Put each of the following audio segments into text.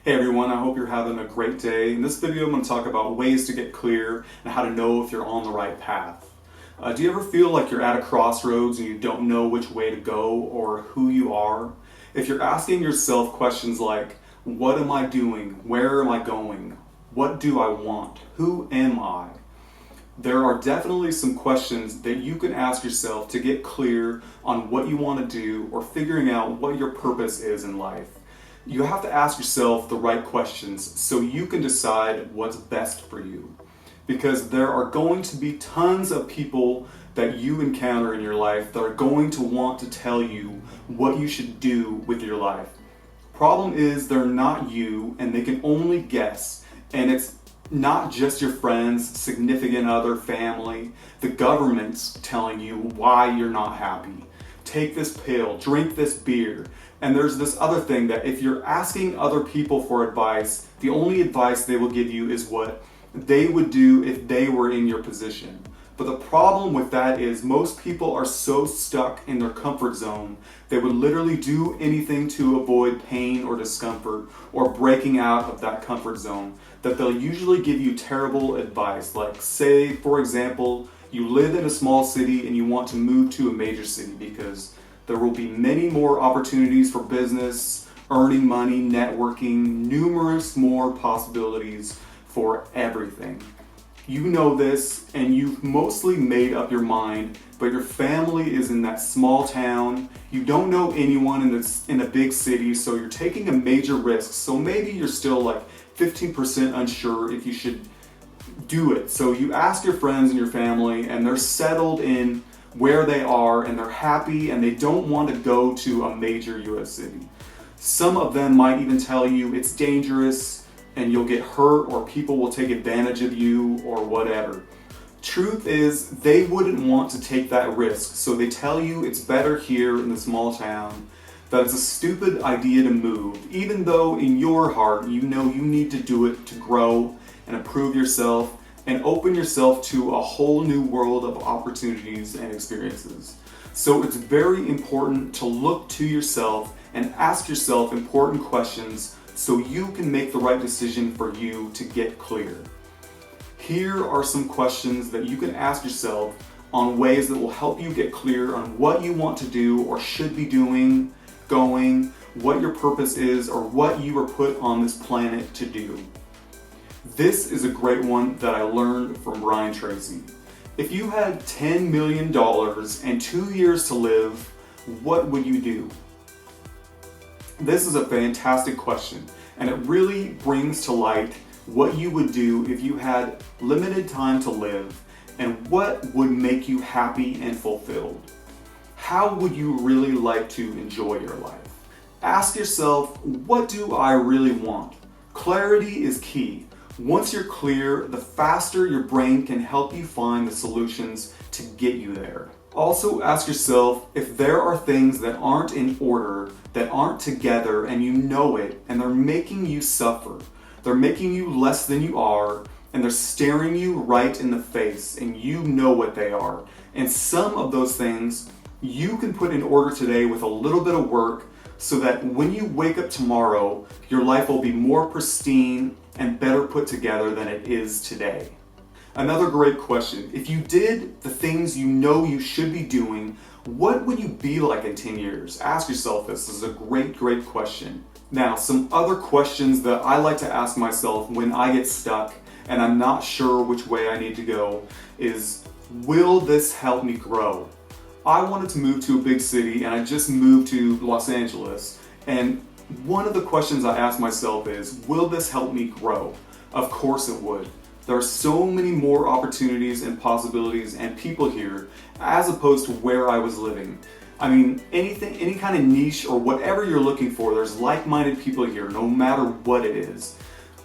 Hey everyone, I hope you're having a great day. In this video, I'm going to talk about ways to get clear and how to know if you're on the right path. Do you ever feel like you're at a crossroads and you don't know which way to go or who you are? If you're asking yourself questions like, what am I doing? Where am I going? What do I want? Who am I? There are definitely some questions that you can ask yourself to get clear on what you want to do or figuring out what your purpose is in life. You have to ask yourself the right questions so you can decide what's best for you. Because there are going to be tons of people that you encounter in your life that are going to want to tell you what you should do with your life. Problem is, they're not you and they can only guess. And it's not just your friends, significant other, family. The government's telling you why you're not happy. Take this pill, drink this beer. And there's this other thing that if you're asking other people for advice, the only advice they will give you is what they would do if they were in your position. But the problem with that is most people are so stuck in their comfort zone, they would literally do anything to avoid pain or discomfort or breaking out of that comfort zone, that they'll usually give you terrible advice. Like, say, for example, you live in a small city and you want to move to a major city because there will be many more opportunities for business, earning money, networking, numerous more possibilities for everything. You know this and you've mostly made up your mind, but your family is in that small town. You don't know anyone in a big city, so you're taking a major risk. So maybe you're still like 15% unsure if you should do it. So you ask your friends and your family and they're settled in where they are and they're happy and they don't want to go to a major US city. Some of them might even tell you it's dangerous and you'll get hurt or people will take advantage of you or whatever. Truth is, they wouldn't want to take that risk, so they tell you it's better here in the small town, that it's a stupid idea to move, even though in your heart you know you need to do it to grow and improve yourself and open yourself to a whole new world of opportunities and experiences. So it's very important to look to yourself and ask yourself important questions so you can make the right decision for you to get clear. Here are some questions that you can ask yourself on ways that will help you get clear on what you want to do or should be doing, going, what your purpose is, or what you were put on this planet to do. This is a great one that I learned from Brian Tracy. If you had $10 million and 2 years to live, what would you do? This is a fantastic question, and it really brings to light what you would do if you had limited time to live and what would make you happy and fulfilled. How would you really like to enjoy your life? Ask yourself, what do I really want? Clarity is key. Once you're clear, the faster your brain can help you find the solutions to get you there. Also ask yourself if there are things that aren't in order, that aren't together, and you know it, and they're making you suffer. They're making you less than you are, and they're staring you right in the face, and you know what they are. And some of those things you can put in order today with a little bit of work so that when you wake up tomorrow, your life will be more pristine and better put together than it is today. Another great question. If you did the things you know you should be doing, what would you be like in 10 years? Ask yourself this. This is a great question. Now, some other questions that I like to ask myself when I get stuck and I'm not sure which way I need to go is, will this help me grow? I wanted to move to a big city and I just moved to Los Angeles, and one of the questions I ask myself is, will this help me grow? Of course it would. There are so many more opportunities and possibilities and people here as opposed to where I was living. I mean, any kind of niche or whatever you're looking for, there's like-minded people here, no matter what it is.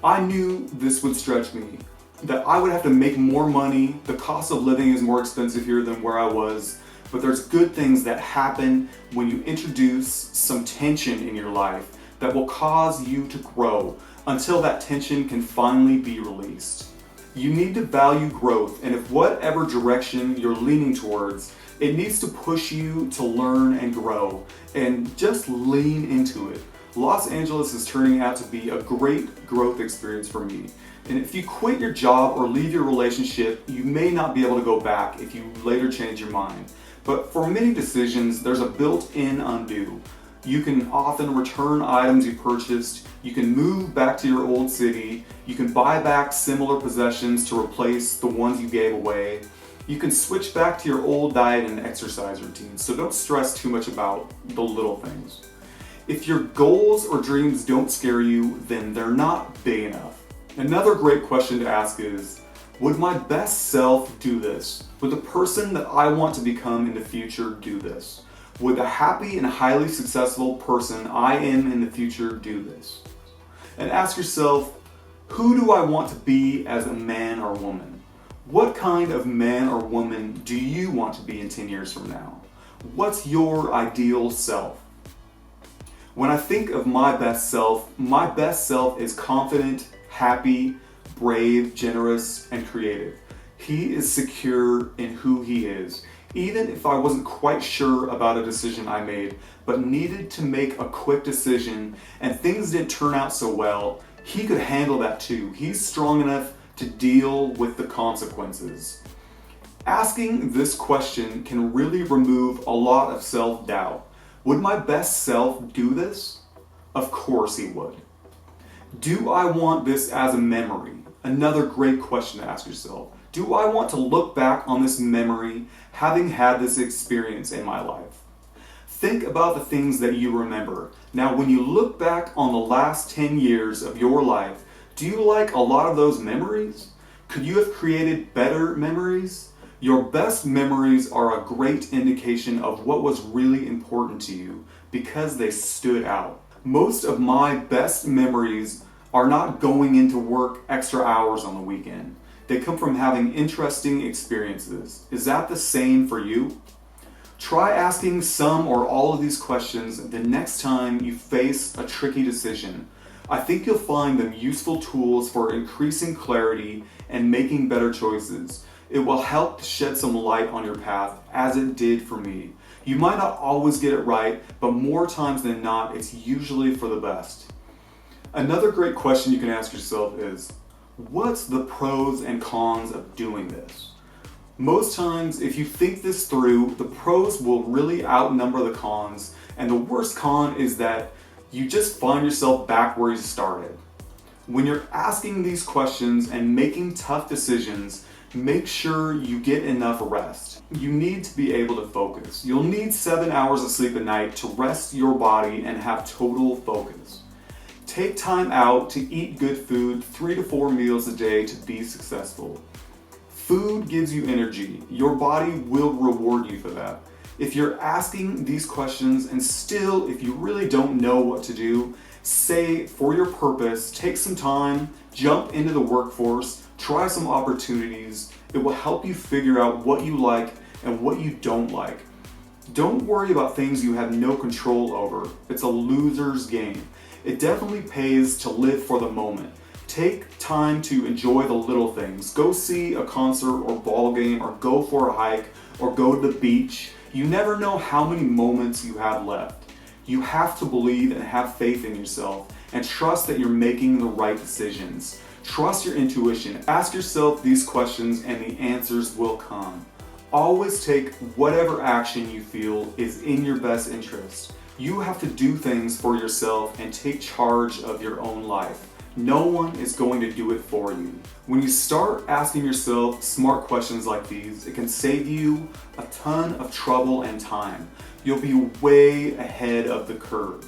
I knew this would stretch me, that I would have to make more money. The cost of living is more expensive here than where I was, but there's good things that happen when you introduce some tension in your life that will cause you to grow until that tension can finally be released. You need to value growth, and if whatever direction you're leaning towards, it needs to push you to learn and grow, and just lean into it. Los Angeles is turning out to be a great growth experience for me. And if you quit your job or leave your relationship, you may not be able to go back if you later change your mind. But for many decisions, there's a built-in undo. You can often return items you purchased, you can move back to your old city, you can buy back similar possessions to replace the ones you gave away, you can switch back to your old diet and exercise routine, so don't stress too much about the little things. If your goals or dreams don't scare you, then they're not big enough. Another great question to ask is, would my best self do this? Would the person that I want to become in the future do this? Would the happy and highly successful person I am in the future do this? And ask yourself, who do I want to be as a man or woman? What kind of man or woman do you want to be in 10 years from now? What's your ideal self? When I think of my best self is confident, happy, brave, generous, and creative. He is secure in who he is. Even if I wasn't quite sure about a decision I made, but needed to make a quick decision and things didn't turn out so well, he could handle that too. He's strong enough to deal with the consequences. Asking this question can really remove a lot of self-doubt. Would my best self do this? Of course he would. Do I want this as a memory? Another great question to ask yourself. Do I want to look back on this memory having had this experience in my life? Think about the things that you remember. Now, when you look back on the last 10 years of your life, do you like a lot of those memories? Could you have created better memories? Your best memories are a great indication of what was really important to you because they stood out. Most of my best memories are not going into work extra hours on the weekend. They come from having interesting experiences. Is that the same for you? Try asking some or all of these questions the next time you face a tricky decision. I think you'll find them useful tools for increasing clarity and making better choices. It will help to shed some light on your path, as it did for me. You might not always get it right, but more times than not, it's usually for the best. Another great question you can ask yourself is, what's the pros and cons of doing this? Most times, if you think this through, the pros will really outnumber the cons, and the worst con is that you just find yourself back where you started. When you're asking these questions and making tough decisions, make sure you get enough rest. You need to be able to focus. You'll need 7 hours of sleep a night to rest your body and have total focus. Take time out to eat good food 3 to 4 meals a day to be successful. Food gives you energy. Your body will reward you for that. If you're asking these questions and still, if you really don't know what to do, say for your purpose, take some time, jump into the workforce, try some opportunities. It will help you figure out what you like and what you don't like. Don't worry about things you have no control over. It's a loser's game. It definitely pays to live for the moment. Take time to enjoy the little things. Go see a concert or ball game, or go for a hike, or go to the beach. You never know how many moments you have left. You have to believe and have faith in yourself and trust that you're making the right decisions. Trust your intuition. Ask yourself these questions and the answers will come. Always take whatever action you feel is in your best interest. You have to do things for yourself and take charge of your own life. No one is going to do it for you. When you start asking yourself smart questions like these, it can save you a ton of trouble and time. You'll be way ahead of the curve.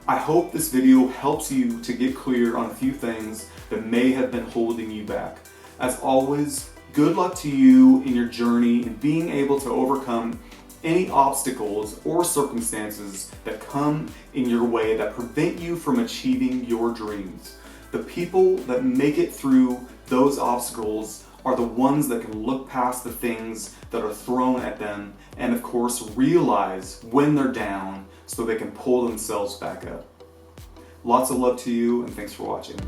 I hope this video helps you to get clear on a few things that may have been holding you back. As always, good luck to you in your journey in being able to overcome any obstacles or circumstances that come in your way that prevent you from achieving your dreams. The people that make it through those obstacles are the ones that can look past the things that are thrown at them and, of course, realize when they're down so they can pull themselves back up. Lots of love to you, and thanks for watching.